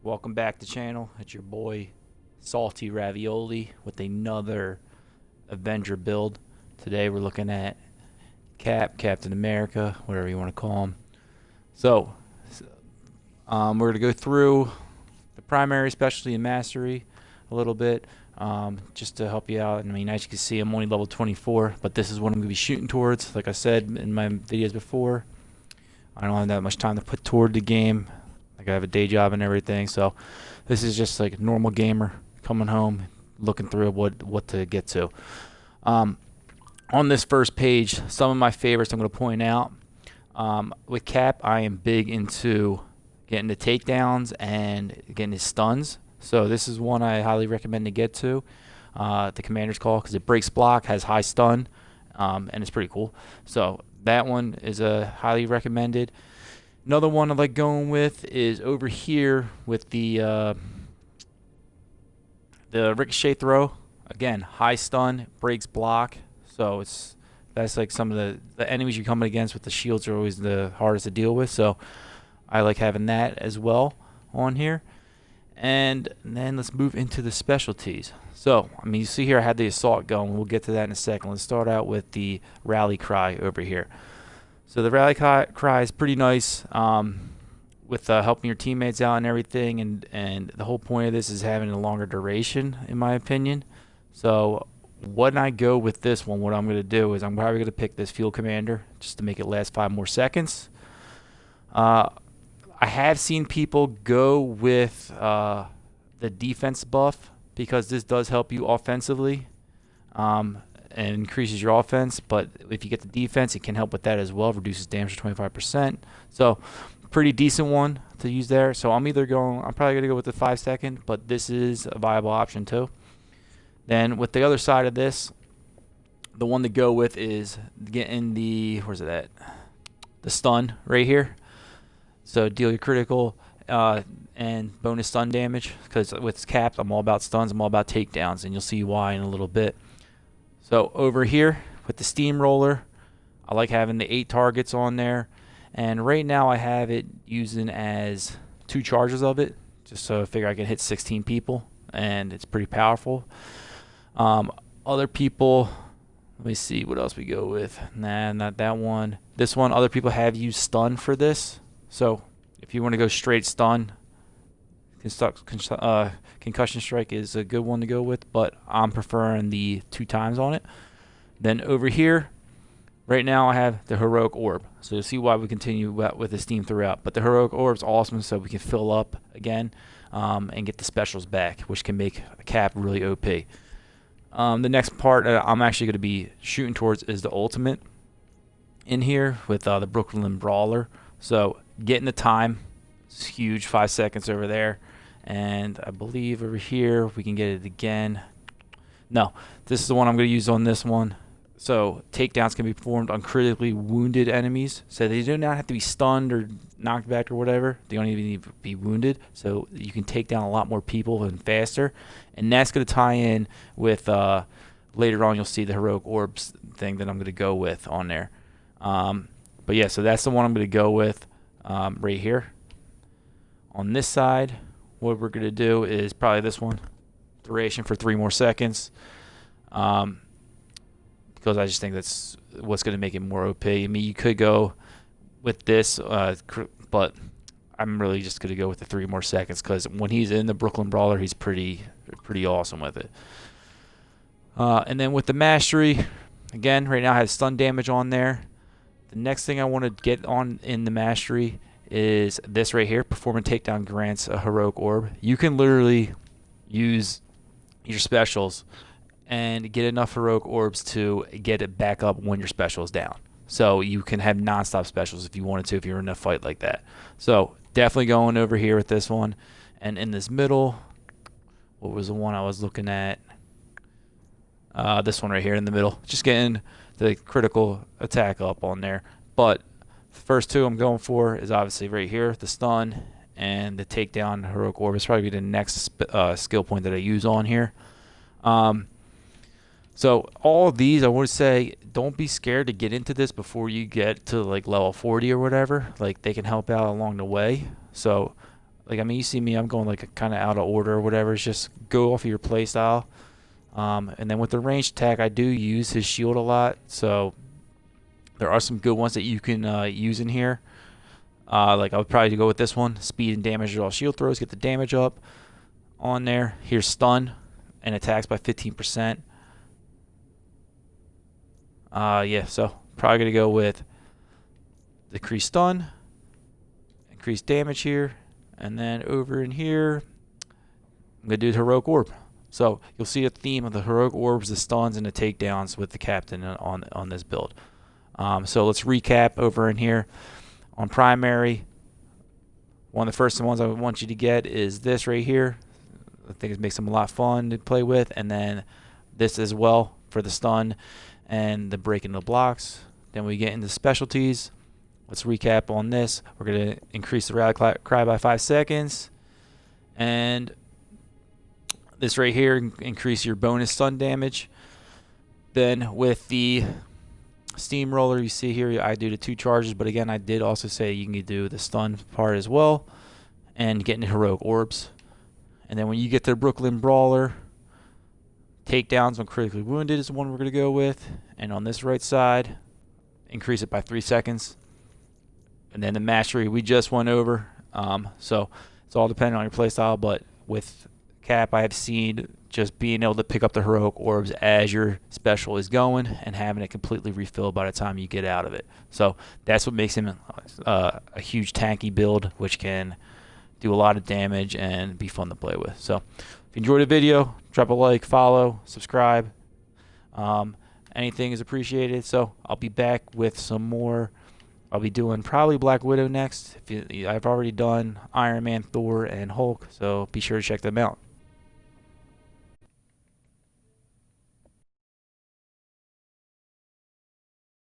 Welcome back to the channel. It's your boy Salty Ravioli with another Avenger build. Today we're looking at Captain America, whatever you want to call him. So we're going to go through the primary, specialty, and mastery a little bit, just to help you out. I mean, as you can see, I'm only level 24, but this is what I'm going to be shooting towards. Like I said in my videos before, I don't have that much time to put toward the game. Like, I have a day job and everything, so this is just like a normal gamer coming home, looking through what to get to. On this first page, some of my favorites I'm going to point out. With Cap, I am big into getting the takedowns and getting his stuns. So this is one I highly recommend to get to. The Commander's Call, because it breaks block, has high stun, and it's pretty cool. So that one is highly recommended. Another one I like going with is over here with the ricochet throw. Again, high stun, breaks block. So that's like some of the enemies you're coming against with the shields are always the hardest to deal with. So I like having that as well on here. And then let's move into the specialties. So, I mean, you see here I had the assault going. We'll get to that in a second. Let's start out with the rally cry over here. So the rally cry is pretty nice, with helping your teammates out and everything, and the whole point of this is having a longer duration, in my opinion. So when I go with this one, what I'm going to do is I'm probably going to pick this Field Commander just to make it last 5 more seconds. I have seen people go with the defense buff because this does help you offensively. And increases your offense, but if you get the defense, it can help with that as well. Reduces damage to 25%. So pretty decent one to use there. So I'm probably gonna go with the 5-second, but this is a viable option too. Then with the other side of this, the one to go with is getting where's it at? The stun right here. So deal your critical and bonus stun damage, because with Cap, I'm all about stuns, I'm all about takedowns, and you'll see why in a little bit. So over here with the steamroller, I like having the 8 targets on there, and right now I have it using as 2 charges of it, just so I figure I can hit 16 people, and it's pretty powerful. Other people, let me see what else we go with. Nah, not that one. This one, other people have used stun for this, so if you want to go straight stun, concussion strike is a good one to go with, but I'm preferring the 2 times on it. Then over here, right now I have the heroic orb, so you'll see why we continue with this theme throughout. But the heroic orb is awesome, so we can fill up again and get the specials back, which can make a Cap really OP. The next part I'm actually going to be shooting towards is the ultimate in here with the Brooklyn Brawler. So getting the time is huge, 5 seconds over there. And I believe over here we can get it again. No, this is the one I'm going to use on this one. So takedowns can be performed on critically wounded enemies. So they do not have to be stunned or knocked back or whatever. They don't even need to be wounded. So you can take down a lot more people and faster. And that's going to tie in with later on you'll see the heroic orbs thing that I'm going to go with on there. But yeah, so that's the one I'm going to go with right here. On this side, what we're going to do is probably this one, duration for 3 more seconds, because I just think that's what's going to make it more OP. I mean, you could go with this, but I'm really just going to go with the 3 more seconds, because when he's in the Brooklyn Brawler, he's pretty awesome with it. And then with the mastery, again, right now I have stun damage on there. The next thing I want to get on in the mastery is this right here. Perform a takedown grants a heroic orb. You can literally use your specials and get enough heroic orbs to get it back up when your special is down. So you can have non-stop specials if you wanted to, if you're in a fight like that. So definitely going over here with this one. And in this middle, what was the one I was looking at? This one right here in the middle. Just getting the critical attack up on there. But the first 2 I'm going for is obviously right here, the stun and the takedown heroic orb. It's probably the next skill point that I use on here. So all of these, I would say, don't be scared to get into this before you get to like level 40 or whatever. Like, they can help out along the way. So Like, I mean, you see me, I'm going like kind of out of order or whatever. It's just go off of your play style. And then with the range attack, I do use his shield a lot. So there are some good ones that you can use in here. Like I would probably go with this one. Speed and damage all shield throws. Get the damage up on there. Here's stun and attacks by 15%. Yeah, so probably going to go with decrease stun, increase damage here. And then over in here, I'm going to do the Heroic Orb. So you'll see a theme of the Heroic Orbs, the stuns, and the takedowns with the captain on this build. So let's recap over in here. On primary, one of the first ones I want you to get is this right here. I think it makes them a lot fun to play with. And then this as well for the stun and the breaking the blocks. Then we get into specialties. Let's recap on this. We're going to increase the rally cry by 5 seconds. And this right here, increase your bonus stun damage. Then with the steamroller, you see here, I do the 2 charges. But again, I did also say you can do the stun part as well. And get into Heroic Orbs. And then when you get to the Brooklyn Brawler, takedowns on critically wounded is the one we're going to go with. And on this right side, increase it by 3 seconds. And then the mastery we just went over. So it's all dependent on your playstyle. But with Cap, I have seen just being able to pick up the Heroic Orbs as your special is going and having it completely refilled by the time you get out of it. So that's what makes him a huge tanky build, which can do a lot of damage and be fun to play with. So if you enjoyed the video, drop a like, follow, subscribe. Anything is appreciated. So I'll be back with some more. I'll be doing probably Black Widow next. I've already done Iron Man, Thor, and Hulk, so be sure to check them out.